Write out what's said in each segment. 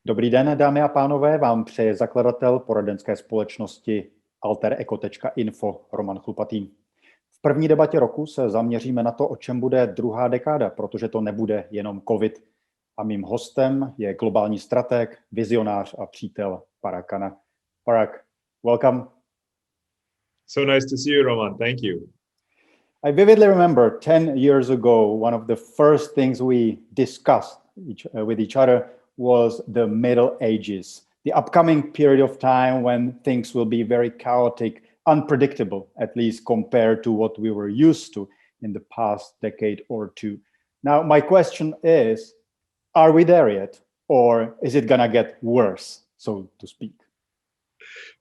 Dobrý den, dámy a pánové, vám přeje zakladatel poradenské společnosti altereco.info Roman Chlupatý. V první debatě roku se zaměříme na to, o čem bude druhá dekáda, protože to nebude jenom COVID. A mým hostem je globální stratég, vizionář a přítel Parag Khanna. Parag, welcome. So nice to see you, Roman. Thank you. I vividly remember 10 years ago, one of the first things we discussed with each other was the Middle Ages, the upcoming period of time when things will be very chaotic, unpredictable, at least compared to what we were used to in the past decade or two. Now, my question is, are we there yet, or is it gonna get worse, so to speak?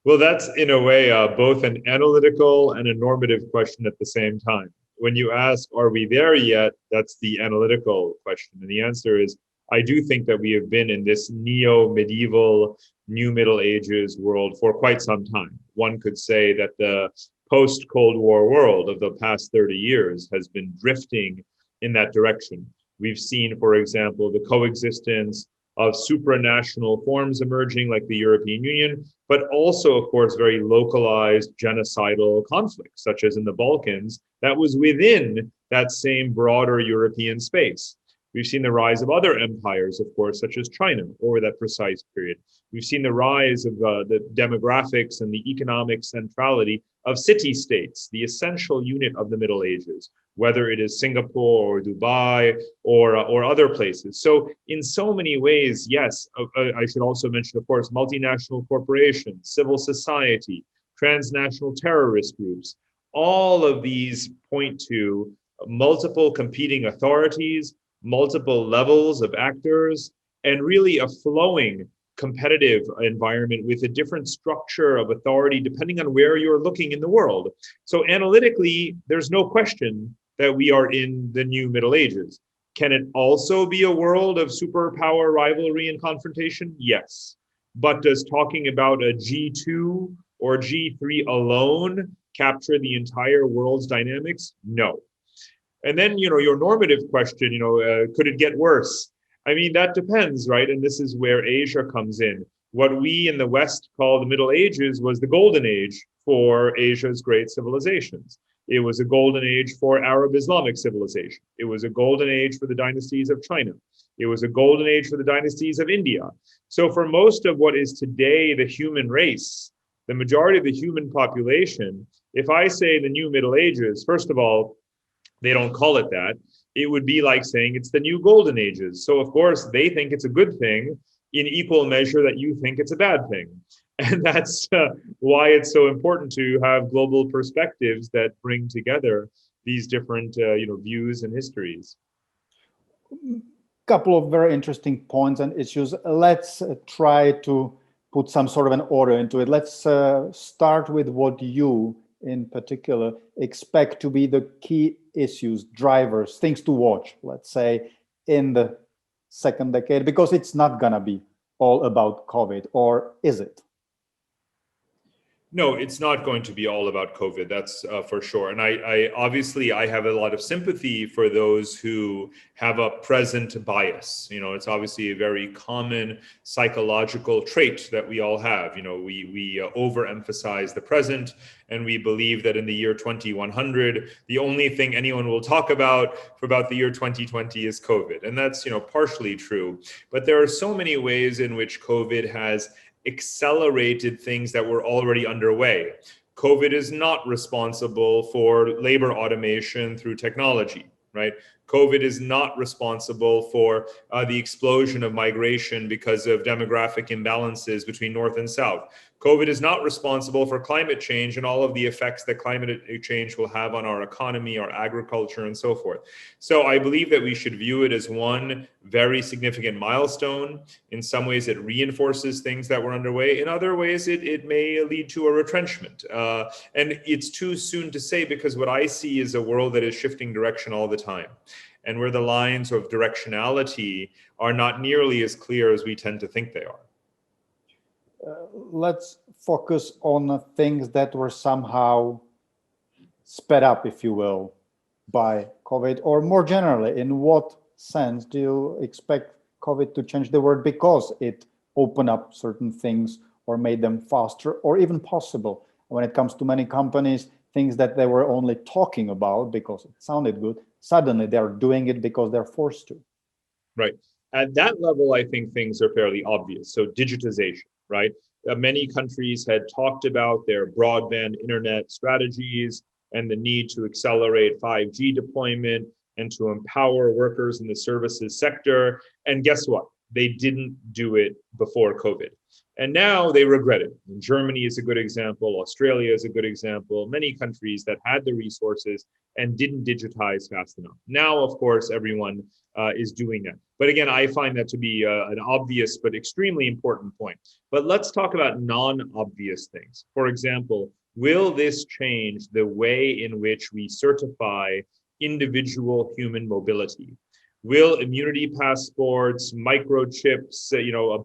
Well, that's in a way both an analytical and a normative question at the same time. When you ask, are we there yet? That's the analytical question. And the answer is, I do think that we have been in this neo-medieval, new Middle Ages world for quite some time. One could say that the post-Cold War world of the past 30 years has been drifting in that direction. We've seen, for example, the coexistence of supranational forms emerging like the European Union, but also, of course, very localized genocidal conflicts, such as in the Balkans, that was within that same broader European space. We've seen the rise of other empires, of course, such as China over that precise period. We've seen the rise of the demographics and the economic centrality of city-states, the essential unit of the Middle Ages, whether it is Singapore or Dubai or other places. So in so many ways, yes, I should also mention, of course, multinational corporations, civil society, transnational terrorist groups. All of these point to multiple competing authorities, multiple levels of actors, and really a flowing competitive environment with a different structure of authority depending on where you're looking in the world. So analytically, there's no question that we are in the new Middle Ages. Can it also be a world of superpower rivalry and confrontation? Yes. But does talking about a G2 or G3 alone capture the entire world's dynamics? No. And then, your normative question, could it get worse? I mean, that depends, right? And this is where Asia comes in. What we in the West call the Middle Ages was the golden age for Asia's great civilizations. It was a golden age for Arab Islamic civilization. It was a golden age for the dynasties of China. It was a golden age for the dynasties of India. So for most of what is today the human race, the majority of the human population, if I say the new Middle Ages, first of all, they don't call it that. It would be like saying it's the new golden ages. So of course they think it's a good thing in equal measure that you think it's a bad thing. And that's why it's so important to have global perspectives that bring together these different views and histories. Couple of very interesting points and issues. Let's try to put some sort of an order into it. Let's start with what you in particular expect to be the key issues, drivers, things to watch, let's say, in the second decade, because it's not gonna be all about COVID, or is it? No, it's not going to be all about COVID, that's for sure. And I obviously have a lot of sympathy for those who have a present bias. It's obviously a very common psychological trait that we all have. We overemphasize the present, and we believe that in the year 2100, the only thing anyone will talk about for about the year 2020 is COVID. And that's, partially true. But there are so many ways in which COVID has accelerated things that were already underway. COVID is not responsible for labor automation through technology, right? COVID is not responsible for the explosion of migration because of demographic imbalances between North and South. COVID is not responsible for climate change and all of the effects that climate change will have on our economy, our agriculture, and so forth. So I believe that we should view it as one very significant milestone. In some ways, it reinforces things that were underway. In other ways, it may lead to a retrenchment. And it's too soon to say, because what I see is a world that is shifting direction all the time, and where the lines of directionality are not nearly as clear as we tend to think they are. Let's focus on things that were somehow sped up, if you will, by COVID, or more generally, in what sense do you expect COVID to change the world because it open up certain things or made them faster or even possible. When it comes to many companies, things that they were only talking about because it sounded good, suddenly they're doing it because they're forced to. Right. At that level, I think things are fairly obvious. So digitization, right? Many countries had talked about their broadband internet strategies and the need to accelerate 5G deployment and to empower workers in the services sector. And guess what? They didn't do it before COVID. And now they regret it. And Germany is a good example. Australia is a good example. Many countries that had the resources and didn't digitize fast enough. Now, of course, everyone is doing that. But again, I find that to be an obvious but extremely important point. But let's talk about non-obvious things. For example, will this change the way in which we certify individual human mobility? Will immunity passports, microchips,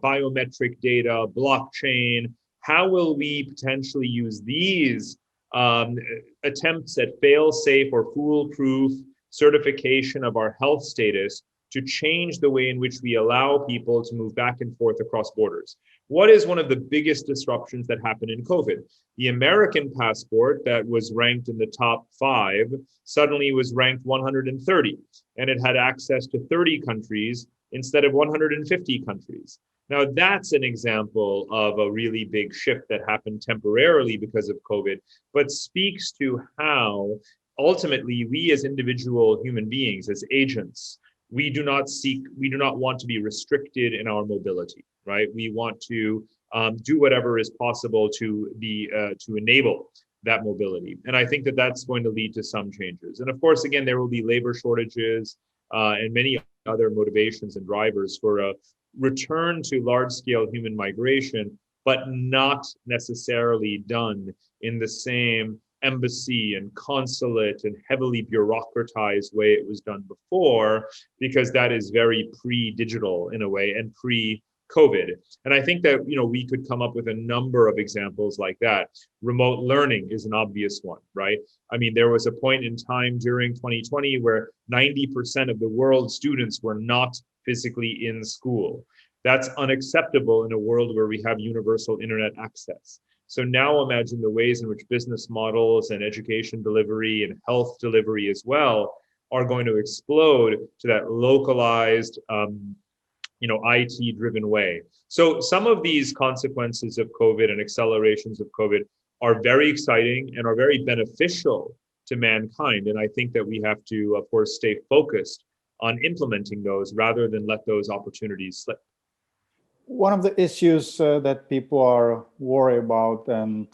biometric data, blockchain, how will we potentially use these attempts at fail-safe or foolproof certification of our health status to change the way in which we allow people to move back and forth across borders? What is one of the biggest disruptions that happened in COVID? The American passport that was ranked in the top 5 suddenly was ranked 130, and it had access to 30 countries instead of 150 countries. Now, that's an example of a really big shift that happened temporarily because of COVID, but speaks to how ultimately we as individual human beings, as agents, we do not want to be restricted in our mobility, right? We want to do whatever is possible to enable that mobility. And I think that that's going to lead to some changes. And of course, again, there will be labor shortages and many other motivations and drivers for a return to large-scale human migration, but not necessarily done in the same embassy and consulate and heavily bureaucratized way it was done before, because that is very pre-digital in a way and pre-COVID. And I think that, we could come up with a number of examples like that. Remote learning is an obvious one, right? I mean, there was a point in time during 2020 where 90% of the world's students were not physically in school. That's unacceptable in a world where we have universal internet access. So now imagine the ways in which business models and education delivery and health delivery as well are going to explode to that localized, IT-driven way. So some of these consequences of COVID and accelerations of COVID are very exciting and are very beneficial to mankind. And I think that we have to, of course, stay focused on implementing those rather than let those opportunities slip. One of the issues that people are worried about, and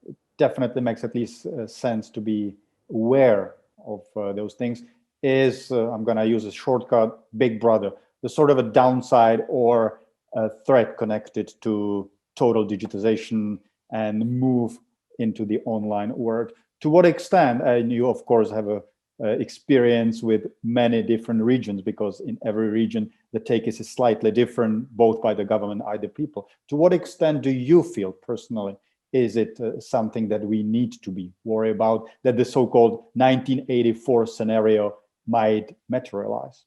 it definitely makes at least sense to be aware of those things, is, I'm going to use a shortcut, Big Brother, the sort of a downside or a threat connected to total digitization and move into the online world. To what extent, and you of course have a experience with many different regions, because in every region the take is slightly different, both by the government and the people. To what extent do you feel personally, is it something that we need to be worried about, that the so-called 1984 scenario might materialize?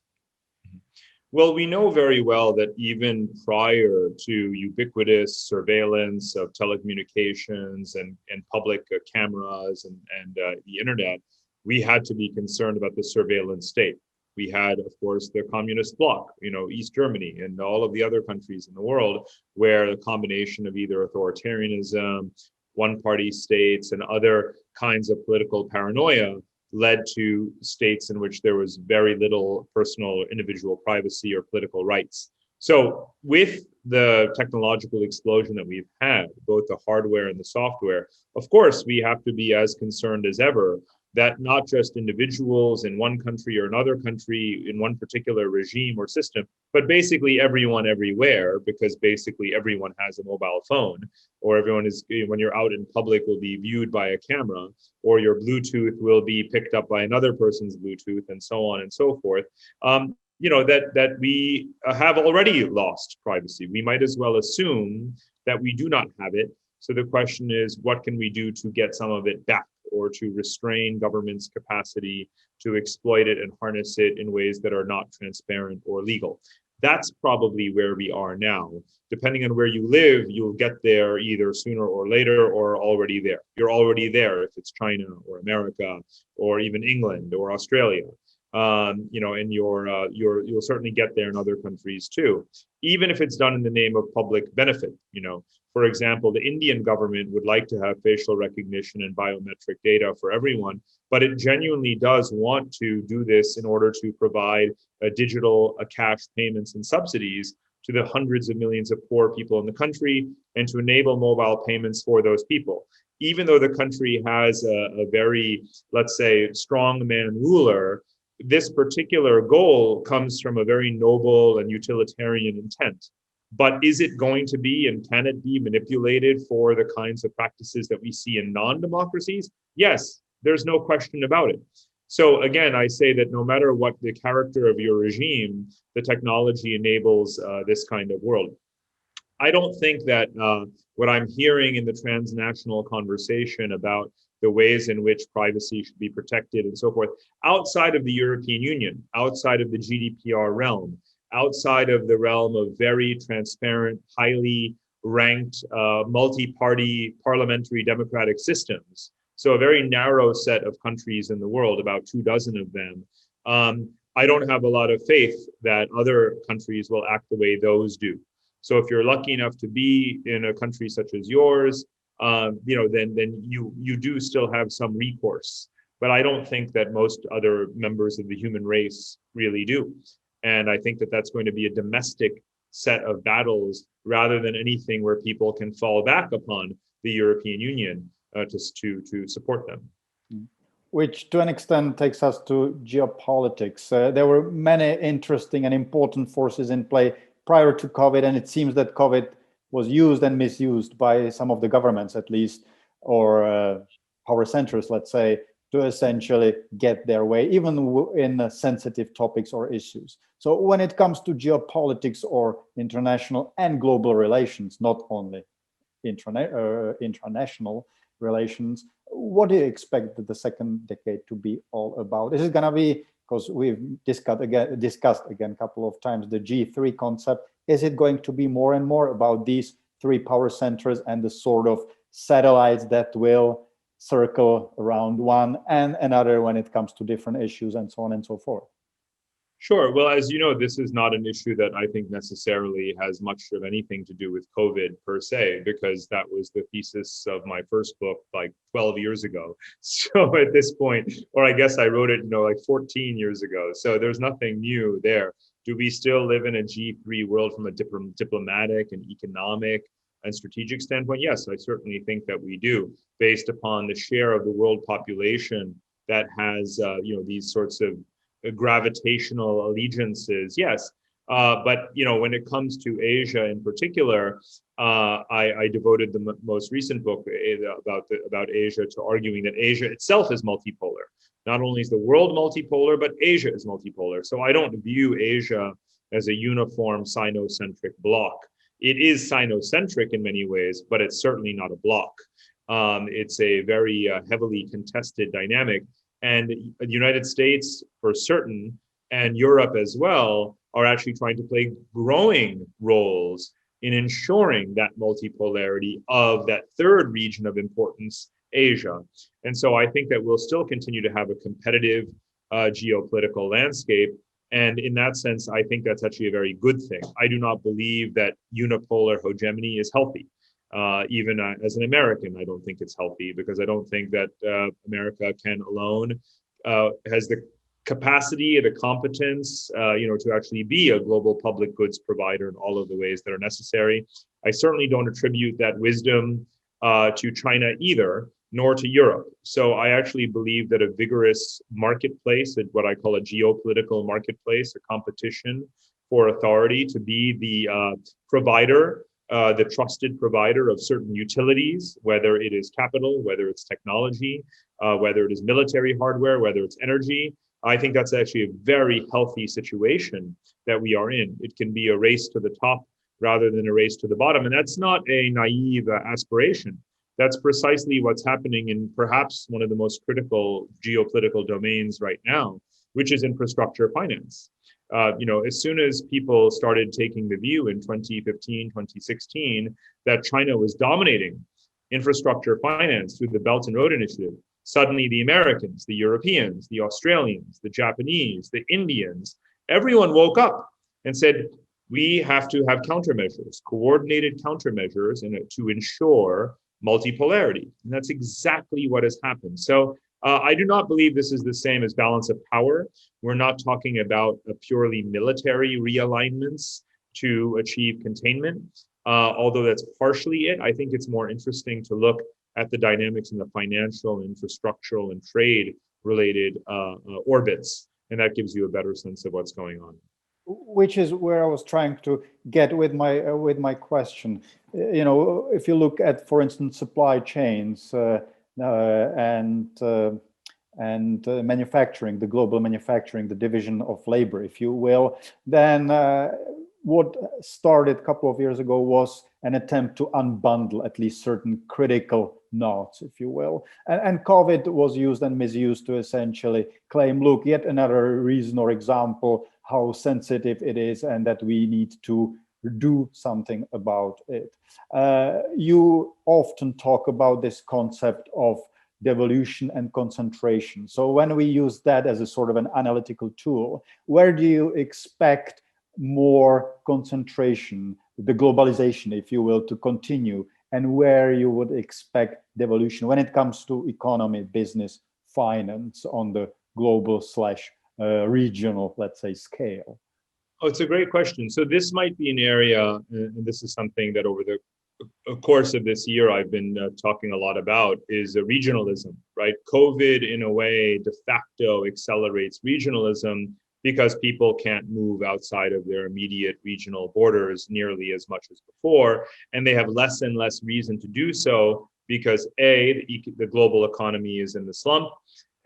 Well, we know very well that even prior to ubiquitous surveillance of telecommunications and public cameras and the internet, we had to be concerned about the surveillance state. We had, of course, the communist bloc, East Germany and all of the other countries in the world, where the combination of either authoritarianism, one-party states, and other kinds of political paranoia led to states in which there was very little personal individual privacy or political rights. So with the technological explosion that we've had, both the hardware and the software, of course, we have to be as concerned as ever that not just individuals in one country or another country in one particular regime or system, but basically everyone everywhere, because basically everyone has a mobile phone, or everyone is, when you're out in public, will be viewed by a camera, or your Bluetooth will be picked up by another person's Bluetooth, and so on and so forth. That we have already lost privacy. We might as well assume that we do not have it. So the question is, what can we do to get some of it back, or to restrain government's capacity to exploit it and harness it in ways that are not transparent or legal? That's probably where we are now. Depending on where you live, you'll get there either sooner or later or already there. You're already there if it's China or America or even England or Australia. And you'll certainly get there in other countries too, even if it's done in the name of public benefit. For example, the Indian government would like to have facial recognition and biometric data for everyone, but it genuinely does want to do this in order to provide digital cash payments and subsidies to the hundreds of millions of poor people in the country and to enable mobile payments for those people. Even though the country has a very, let's say, strongman ruler, this particular goal comes from a very noble and utilitarian intent. But is it going to be, and can it be manipulated for the kinds of practices that we see in non-democracies? Yes, there's no question about it. So again, I say that no matter what the character of your regime, the technology enables this kind of world. I don't think that what I'm hearing in the transnational conversation about the ways in which privacy should be protected and so forth, outside of the European Union, outside of the GDPR realm, outside of the realm of very transparent, highly ranked, multi-party parliamentary democratic systems, so a very narrow set of countries in the world, about 24 of them, I don't have a lot of faith that other countries will act the way those do. So if you're lucky enough to be in a country such as yours, then you do still have some recourse. But I don't think that most other members of the human race really do. And I think that that's going to be a domestic set of battles rather than anything where people can fall back upon the European Union to support them. Which to an extent takes us to geopolitics. There were many interesting and important forces in play prior to COVID, and it seems that COVID was used and misused by some of the governments, at least, or power centers, let's say, to essentially get their way, even in sensitive topics or issues. So when it comes to geopolitics or international and global relations, not only international relations, what do you expect the second decade to be all about? Is it going to be, because we've discussed again a couple of times, the G3 concept, is it going to be more and more about these three power centers and the sort of satellites that will circle around one and another when it comes to different issues and so on and so forth? Sure. Well, as you know, this is not an issue that I think necessarily has much of anything to do with COVID per se, because that was the thesis of my first book like 12 years ago. So at this point, or I guess I wrote it, like 14 years ago. So there's nothing new there. Do we still live in a G3 world from a diplomatic and economic and strategic standpoint? Yes, I certainly think that we do, based upon the share of the world population that has, these sorts of gravitational allegiances. Yes. But when it comes to Asia in particular, I devoted the most recent book about Asia to arguing that Asia itself is multipolar. Not only is the world multipolar, but Asia is multipolar. So I don't view Asia as a uniform sinocentric block. It is sinocentric in many ways, but it's certainly not a block. It's a very heavily contested dynamic. And the United States, for certain, and Europe as well, are actually trying to play growing roles in ensuring that multipolarity of that third region of importance, Asia. And so I think that we'll still continue to have a competitive geopolitical landscape. And in that sense, I think that's actually a very good thing. I do not believe that unipolar hegemony is healthy. Even as an American, I don't think it's healthy, because I don't think that America can alone has the capacity, the competence, to actually be a global public goods provider in all of the ways that are necessary. I certainly don't attribute that wisdom to China either, nor to Europe. So I actually believe that a vigorous marketplace, what I call a geopolitical marketplace, a competition for authority to be the provider, the trusted provider of certain utilities, whether it is capital, whether it's technology, whether it is military hardware, whether it's energy. I think that's actually a very healthy situation that we are in. It can be a race to the top rather than a race to the bottom. And that's not a naive aspiration. That's precisely what's happening in perhaps one of the most critical geopolitical domains right now, which is infrastructure finance. As soon as people started taking the view in 2015, 2016, that China was dominating infrastructure finance through the Belt and Road Initiative, suddenly the Americans, the Europeans, the Australians, the Japanese, the Indians, everyone woke up and said, we have to have countermeasures, coordinated countermeasures to ensure multipolarity. And that's exactly what has happened. So I do not believe this is the same as balance of power. We're not talking about a purely military realignments to achieve containment. Although that's partially it, I think it's more interesting to look at the dynamics in the financial, infrastructural, and trade-related orbits, and that gives you a better sense of what's going on. Which is where I was trying to get with my question. If you look at, for instance, supply chains and manufacturing, the global manufacturing, the division of labor, if you will, then what started a couple of years ago was an attempt to unbundle at least certain critical knots, if you will. And COVID was used and misused to essentially claim, look, yet another reason or example how sensitive it is and that we need to do something about it. You often talk about this concept of devolution and concentration. So when we use that as a sort of an analytical tool, where do you expect more concentration, the globalization, if you will, to continue, and where you would expect devolution when it comes to economy, business, finance on the global / regional, let's say, scale? Oh, it's a great question. So this might be an area, and this is something that over the course of this year I've been talking a lot about, is regionalism, right? COVID, in a way, de facto accelerates regionalism because people can't move outside of their immediate regional borders nearly as much as before, and they have less and less reason to do so because A, the global economy is in the slump,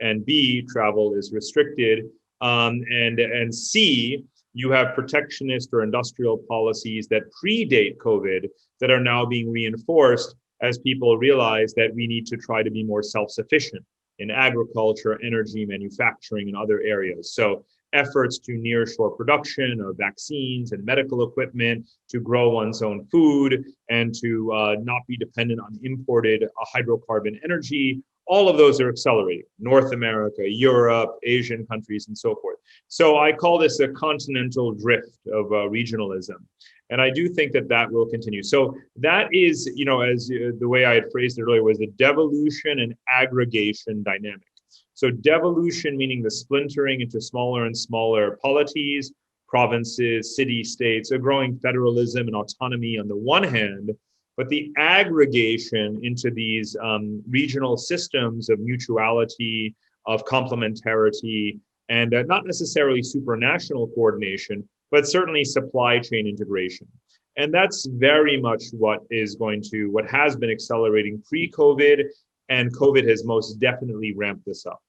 and B, travel is restricted, and C, you have protectionist or industrial policies that predate COVID that are now being reinforced as people realize that we need to try to be more self-sufficient in agriculture, energy, manufacturing, and other areas. So efforts to nearshore production of vaccines and medical equipment, to grow one's own food, and to not be dependent on imported hydrocarbon energy. All of those are accelerating. North America, Europe, Asian countries, and so forth. So I call this a continental drift of regionalism. And I do think that that will continue. So that is, as the way I had phrased it earlier, was the devolution and aggregation dynamic. So devolution meaning the splintering into smaller and smaller polities, provinces, city-states, a growing federalism and autonomy on the one hand, but the aggregation into these regional systems of mutuality, of complementarity, and not necessarily supranational coordination, but certainly supply chain integration. And that's very much what has been accelerating pre-COVID, and COVID has most definitely ramped this up.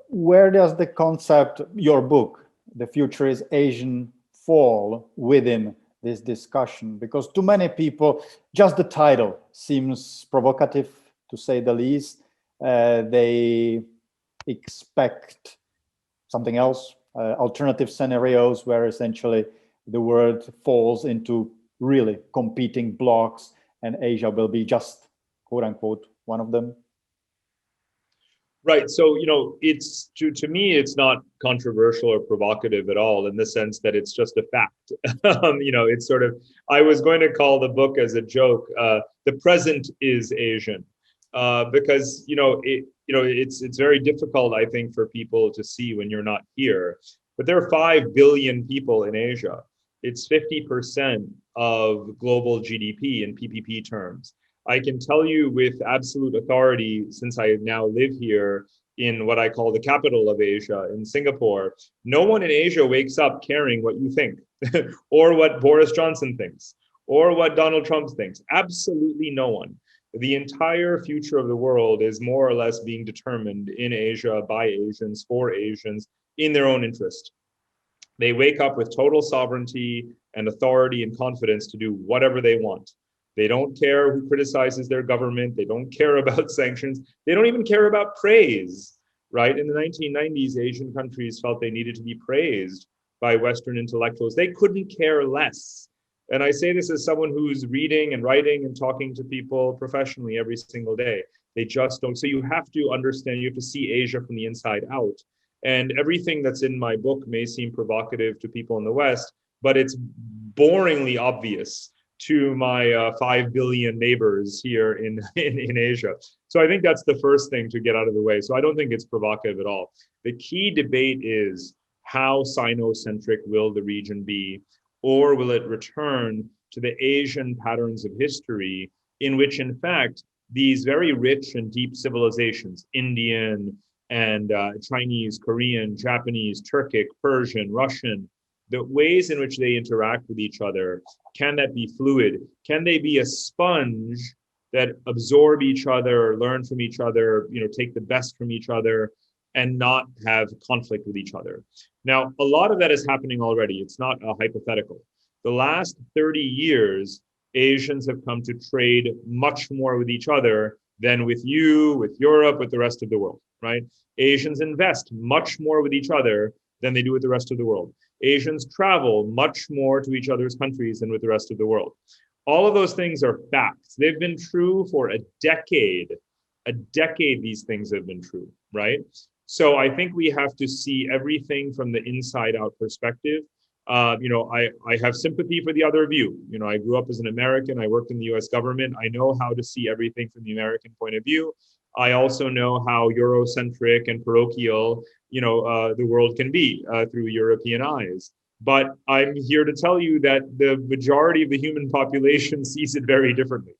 Where does the concept, your book, The Future is Asian, fall within this discussion? Because to many people, just the title seems provocative, to say the least. They expect something else, alternative scenarios where essentially the world falls into really competing blocks and Asia will be just, quote unquote, one of them. Right. So, it's to me, it's not controversial or provocative at all in the sense that it's just a fact. It's sort of, I was going to call the book as a joke, The Present is Asian, because, it's very difficult, I think, for people to see when you're not here. But there are 5 billion people in Asia. It's 50% of global GDP in PPP terms. I can tell you with absolute authority, since I now live here in what I call the capital of Asia, in Singapore, no one in Asia wakes up caring what you think, or what Boris Johnson thinks, or what Donald Trump thinks. Absolutely no one. The entire future of the world is more or less being determined in Asia by Asians, for Asians, in their own interest. They wake up with total sovereignty and authority and confidence to do whatever they want. They don't care who criticizes their government. They don't care about sanctions. They don't even care about praise. right? In the 1990s, Asian countries felt they needed to be praised by Western intellectuals. They couldn't care less. And I say this as someone who's reading and writing and talking to people professionally every single day. They just don't. So you have to understand, you have to see Asia from the inside out. And everything that's in my book may seem provocative to people in the West, but it's boringly obvious to my 5 billion neighbors here in Asia. So I think that's the first thing to get out of the way. So I don't think it's provocative at all. The key debate is, how Sino-centric will the region be, or will it return to the Asian patterns of history in which, in fact, these very rich and deep civilizations, Indian and Chinese, Korean, Japanese, Turkic, Persian, Russian, the ways in which they interact with each other, can that be fluid? Can they be a sponge that absorb each other, learn from each other, take the best from each other, and not have conflict with each other? Now, a lot of that is happening already. It's not a hypothetical. The last 30 years, Asians have come to trade much more with each other than with you, with Europe, with the rest of the world, right? Asians invest much more with each other than they do with the rest of the world. Asians travel much more to each other's countries than with the rest of the world. All of those things are facts. They've been true for a decade. A decade, these things have been true, right? So I think we have to see everything from the inside out perspective. I have sympathy for the other view. I grew up as an American. I worked in the US government. I know how to see everything from the American point of view. I also know how Eurocentric and parochial, the world can be through European eyes. But I'm here to tell you that the majority of the human population sees it very differently.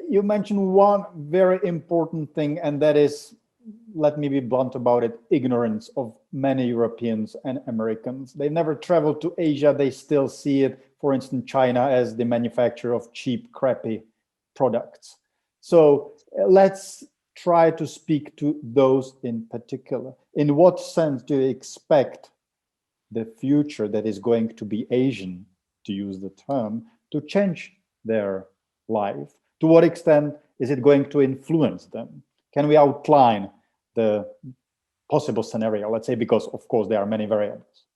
You mentioned one very important thing, and that is, let me be blunt about it, ignorance of many Europeans and Americans. They never traveled to Asia. They still see it, for instance, China as the manufacturer of cheap, crappy products. So let's try to speak to those in particular. In what sense do you expect the future that is going to be Asian, to use the term, to change their life? To what extent is it going to influence them? Can we outline the possible scenario, let's say, because of course there are many variables?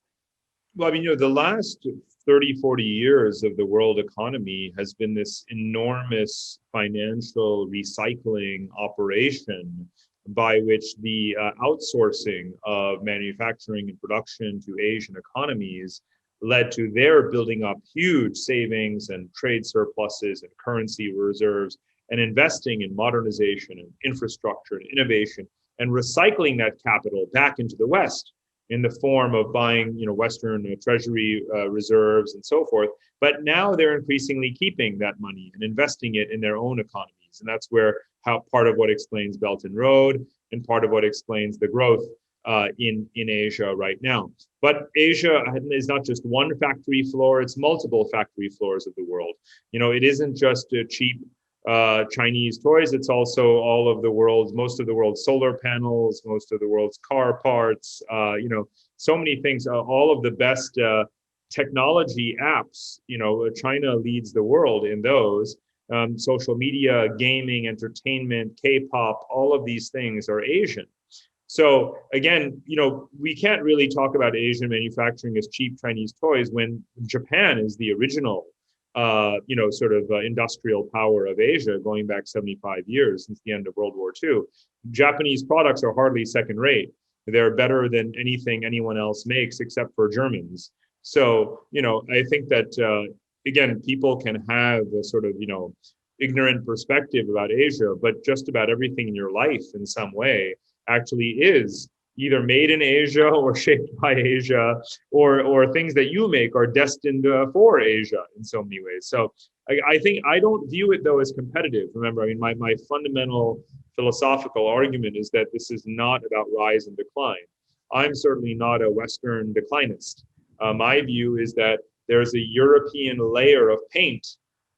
Well, the last 30, 40 years of the world economy has been this enormous financial recycling operation by which the outsourcing of manufacturing and production to Asian economies led to their building up huge savings and trade surpluses and currency reserves, and investing in modernization and infrastructure and innovation, and recycling that capital back into the West in the form of buying, Western treasury reserves and so forth. But now they're increasingly keeping that money and investing it in their own economies. And that's how part of what explains Belt and Road, and part of what explains the growth in Asia right now. But Asia is not just one factory floor, it's multiple factory floors of the world. It isn't just cheap Chinese toys, it's also all of the world's, most of the world's solar panels, most of the world's car parts, so many things, all of the best technology apps, China leads the world in those. Social media, gaming, entertainment, K-pop, all of these things are Asian. So again, we can't really talk about Asian manufacturing as cheap Chinese toys when Japan is the original, industrial power of Asia, going back 75 years since the end of World War II. Japanese products are hardly second rate. They're better than anything anyone else makes except for Germans. So, I think that, again, people can have a sort of, ignorant perspective about Asia, but just about everything in your life in some way actually is either made in Asia or shaped by Asia, or things that you make are destined for Asia in so many ways. So I think I don't view it though as competitive. Remember, my fundamental philosophical argument is that this is not about rise and decline. I'm certainly not a Western declinist. My view is that there's a European layer of paint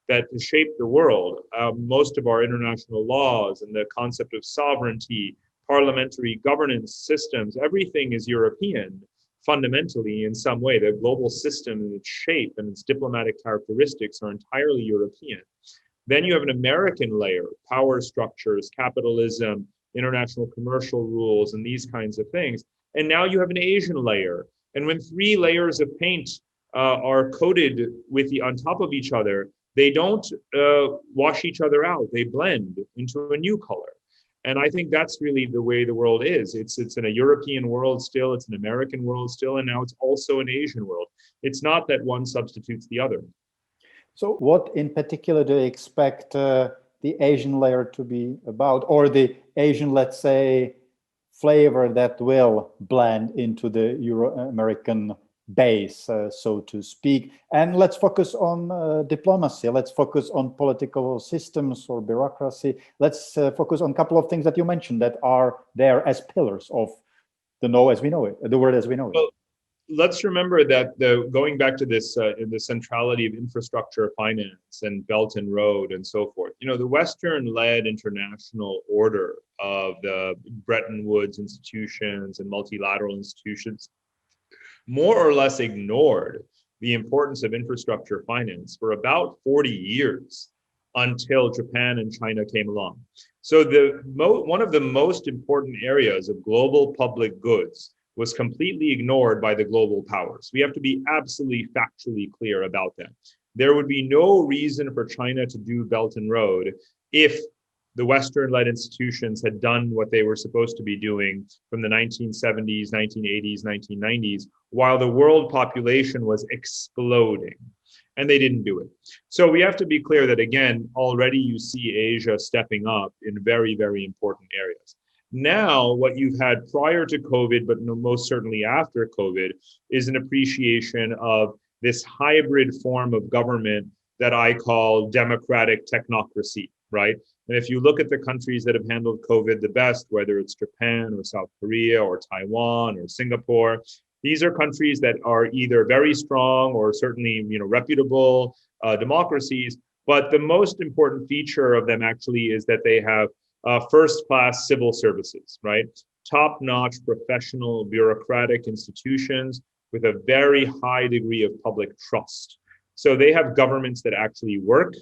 that has shaped the world. Most of our international laws and the concept of sovereignty, parliamentary governance systems, everything is European fundamentally in some way. The global system and its shape and its diplomatic characteristics are entirely European. Then you have an American layer, power structures, capitalism, international commercial rules, and these kinds of things. And now you have an Asian layer. And when three layers of paint are coated on top of each other, they don't wash each other out. They blend into a new color. And I think that's really the way the world is. It's in a European world still, it's an American world still, and now it's also an Asian world. It's not that one substitutes the other. So what in particular do you expect the Asian layer to be about, or the Asian, let's say, flavor that will blend into the Euro-American base, so to speak? And let's focus on diplomacy. Let's focus on political systems or bureaucracy. Let's focus on a couple of things that you mentioned that are there as pillars of the world as we know it. Well, let's remember that going back to this, the centrality of infrastructure, finance, and Belt and Road, and so forth. The Western-led international order of the Bretton Woods institutions and multilateral institutions more or less ignored the importance of infrastructure finance for about 40 years until Japan and China came along. So one of the most important areas of global public goods was completely ignored by the global powers. We have to be absolutely factually clear about that. There would be no reason for China to do Belt and Road if the Western-led institutions had done what they were supposed to be doing from the 1970s, 1980s, 1990s, while the world population was exploding. And they didn't do it. So we have to be clear that, again, already you see Asia stepping up in very, very important areas. Now, what you've had prior to COVID, but most certainly after COVID, is an appreciation of this hybrid form of government that I call democratic technocracy, right? And if you look at the countries that have handled COVID the best, whether it's Japan or South Korea or Taiwan or Singapore, these are countries that are either very strong or certainly, reputable democracies. But the most important feature of them actually is that they have first-class civil services, right? Top-notch professional bureaucratic institutions with a very high degree of public trust. So they have governments that actually work,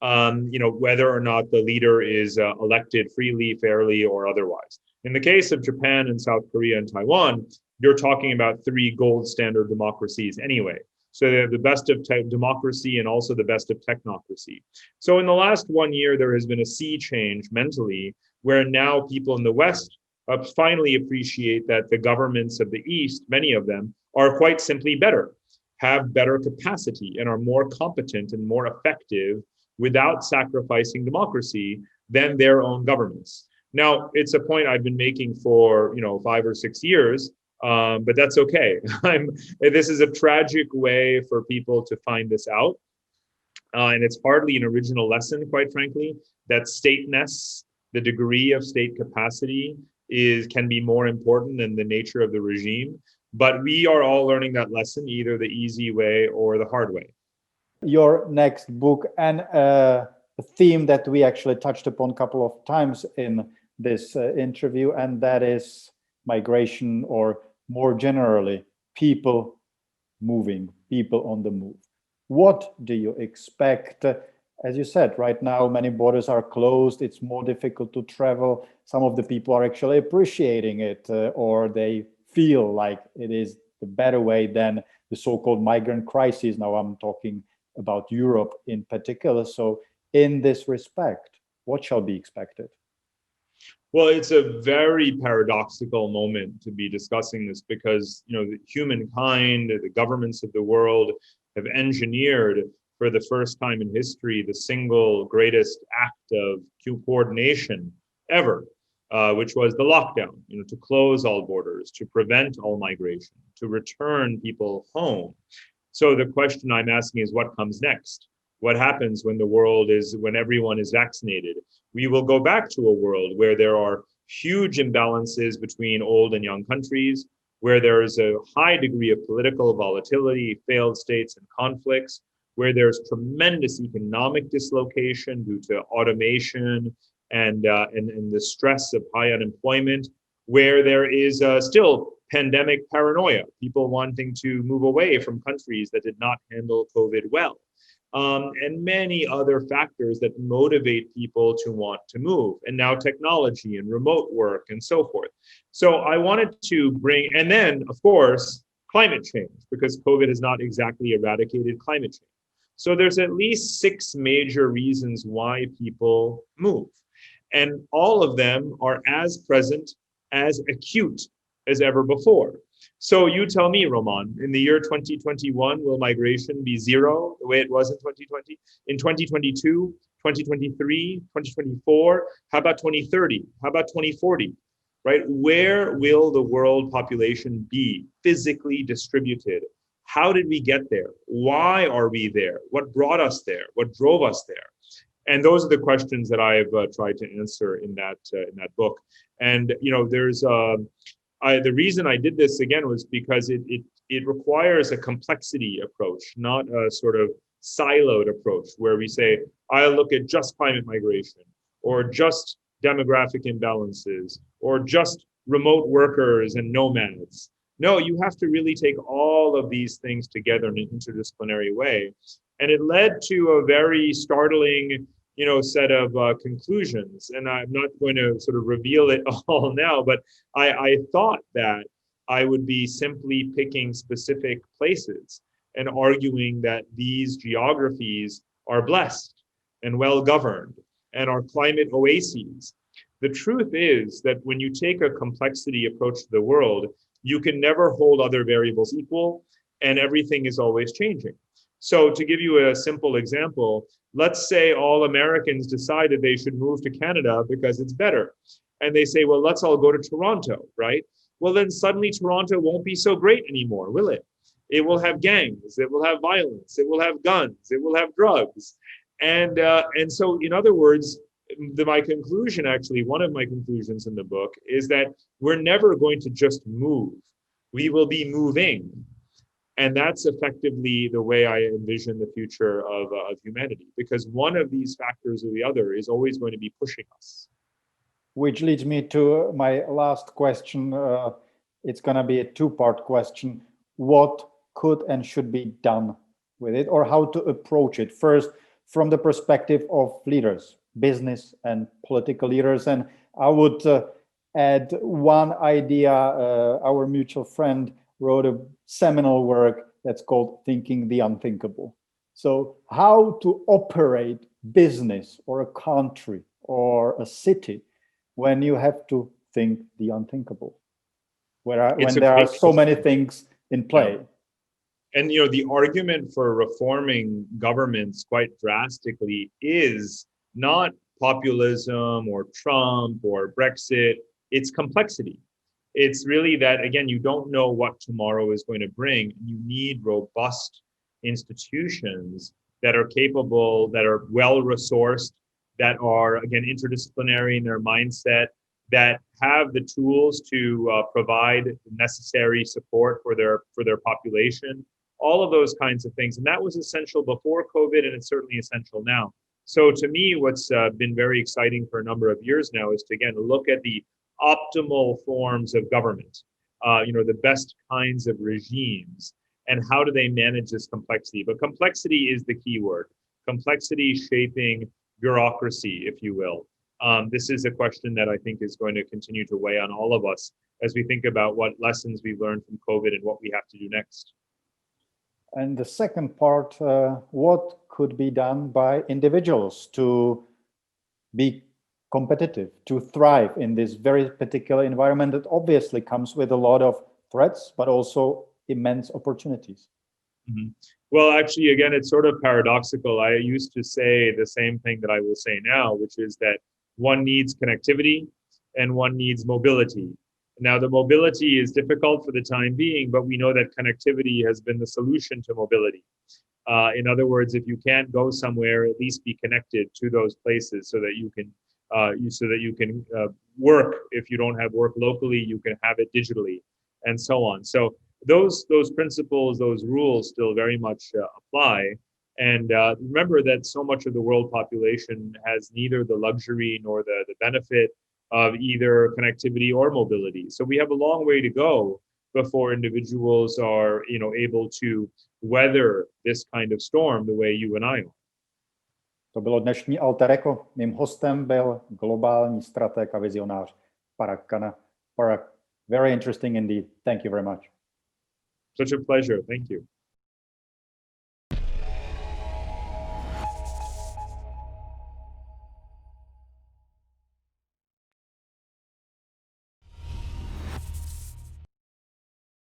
whether or not the leader is elected freely, fairly, or otherwise. In the case of Japan and South Korea and Taiwan, you're talking about three gold standard democracies anyway. So they have the best of democracy and also the best of technocracy. So in the last 1 year, there has been a sea change mentally, where now people in the West finally appreciate that the governments of the East, many of them, are quite simply better, have better capacity, and are more competent and more effective without sacrificing democracy than their own governments. Now, it's a point I've been making for 5 or 6 years, but that's okay. This is a tragic way for people to find this out. And it's hardly an original lesson, quite frankly, that stateness, the degree of state capacity, can be more important than the nature of the regime. But we are all learning that lesson, either the easy way or the hard way. Your next book, and a theme that we actually touched upon a couple of times in this interview, and that is migration, or more generally, people moving, people on the move. What do you expect? As you said, right now, many borders are closed. It's more difficult to travel. Some of the people are actually appreciating it, or they feel like it is the better way than the so-called migrant crisis. Now I'm talking about Europe in particular. So in this respect, what shall be expected? Well, it's a very paradoxical moment to be discussing this, because the humankind, the governments of the world have engineered for the first time in history the single greatest act of coordination ever, which was the lockdown, to close all borders, to prevent all migration, to return people home. So the question I'm asking is, what comes next? What happens when when everyone is vaccinated? We will go back to a world where there are huge imbalances between old and young countries, where there is a high degree of political volatility, failed states, and conflicts, where there's tremendous economic dislocation due to automation and the stress of high unemployment, where there is still pandemic paranoia, people wanting to move away from countries that did not handle COVID well. and many other factors that motivate people to want to move. And now technology and remote work and so forth. So I wanted to bring, and then of course, climate change, because COVID has not exactly eradicated climate change. So there's at least 6 major reasons why people move. And all of them are as present, as acute as ever before. So you tell me, Roman, in the year 2021, will migration be zero the way it was in 2020? In 2022, 2023, 2024, how about 2030? How about 2040? Right? Where will the world population be physically distributed? How did we get there? Why are we there? What brought us there? What drove us there? And those are the questions that I've tried to answer in that book. And there's the reason I did this again was because it requires a complexity approach, not a sort of siloed approach where we say, I look at just climate migration or just demographic imbalances or just remote workers and nomads. No, you have to really take all of these things together in an interdisciplinary way. And it led to a very startling, set of conclusions. And I'm not going to sort of reveal it all now, but I thought that I would be simply picking specific places and arguing that these geographies are blessed and well governed and are climate oases. The truth is that when you take a complexity approach to the world, you can never hold other variables equal, and everything is always changing. So to give you a simple example, let's say all Americans decided they should move to Canada because it's better. And they say, well, let's all go to Toronto, right? Well, then suddenly Toronto won't be so great anymore, will it? It will have gangs, it will have violence, it will have guns, it will have drugs. And so, in other words, my conclusion, actually, one of my conclusions in the book is that we're never going to just move. We will be moving. And that's effectively the way I envision the future of humanity, because one of these factors or the other is always going to be pushing us. Which leads me to my last question. It's going to be a 2-part question. What could and should be done with it, or how to approach it? First, from the perspective of leaders, business and political leaders. And I would add one idea. Our mutual friend wrote a seminal work that's called Thinking the Unthinkable. So how to operate business or a country or a city when you have to think the unthinkable, when there are so many things in play. Yeah. And the argument for reforming governments quite drastically is not populism or Trump or Brexit, it's complexity. It's really that, again, you don't know what tomorrow is going to bring. You need robust institutions that are capable, that are well-resourced, that are, again, interdisciplinary in their mindset, that have the tools to provide necessary support for their population, all of those kinds of things. And that was essential before COVID, and it's certainly essential now. So to me, what's been very exciting for a number of years now is to, again, look at the optimal forms of government, the best kinds of regimes, and how do they manage this complexity. But complexity is the key word. Complexity shaping bureaucracy, if you will. This is a question that I think is going to continue to weigh on all of us as we think about what lessons we've learned from COVID and what we have to do next. And the second part, what could be done by individuals to be competitive, to thrive in this very particular environment that obviously comes with a lot of threats, but also immense opportunities? Mm-hmm. Well, actually, again, it's sort of paradoxical. I used to say the same thing that I will say now, which is that one needs connectivity and one needs mobility. Now, the mobility is difficult for the time being, but we know that connectivity has been the solution to mobility. In other words, if you can't go somewhere, at least be connected to those places so that you can work. If you don't have work locally, you can have it digitally, and so on. So those principles, those rules still very much apply. And remember that so much of the world population has neither the luxury nor the benefit of either connectivity or mobility. So we have a long way to go before individuals are able to weather this kind of storm the way you and I are. To bylo dnešní alter ego. Mým hostem byl globální stratég a vizionář Parag Khanna. Parag, very interesting indeed. Thank you very much. Such a pleasure. Thank you.